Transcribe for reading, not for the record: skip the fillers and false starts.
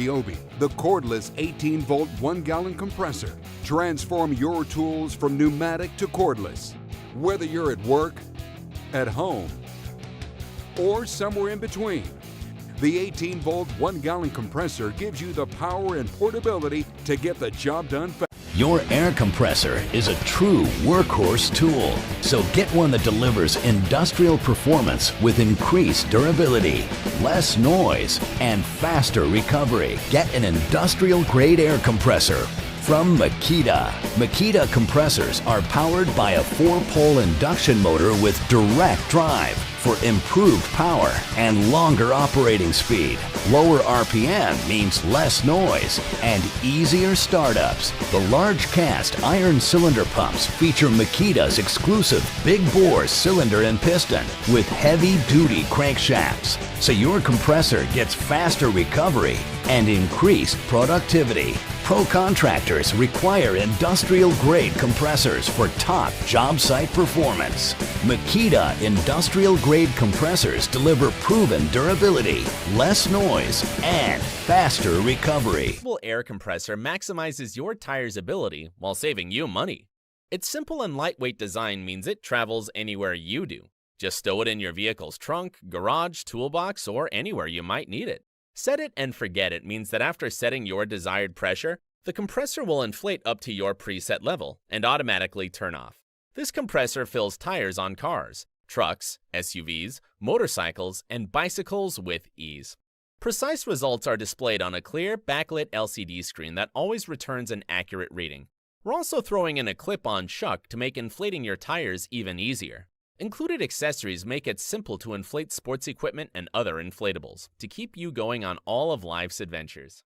Ryobi, the cordless 18-volt 1-gallon compressor. Transform your tools from pneumatic to cordless. Whether you're at work, at home, or somewhere in between, the 18-volt 1-gallon compressor gives you the power and portability to get the job done fast. Your air compressor is a true workhorse tool, so get one that delivers industrial performance with increased durability, less noise, and faster recovery. Get an industrial-grade air compressor from Makita. Makita compressors are powered by a 4-pole induction motor with direct drive for improved power and longer operating speed. Lower RPM means less noise and easier startups. The large cast iron cylinder pumps feature Makita's exclusive big bore cylinder and piston with heavy-duty crankshafts, so your compressor gets faster recovery and increased productivity. Pro contractors require industrial-grade compressors for top job site performance. Makita industrial-grade compressors deliver proven durability, less noise, and faster recovery. This air compressor maximizes your tire's ability while saving you money. Its simple and lightweight design means it travels anywhere you do. Just stow it in your vehicle's trunk, garage, toolbox, or anywhere you might need it. Set it and forget it means that after setting your desired pressure, the compressor will inflate up to your preset level and automatically turn off. This compressor fills tires on cars, trucks, SUVs, motorcycles, and bicycles with ease. Precise results are displayed on a clear, backlit LCD screen that always returns an accurate reading. We're also throwing in a clip-on chuck to make inflating your tires even easier. Included accessories make it simple to inflate sports equipment and other inflatables to keep you going on all of life's adventures.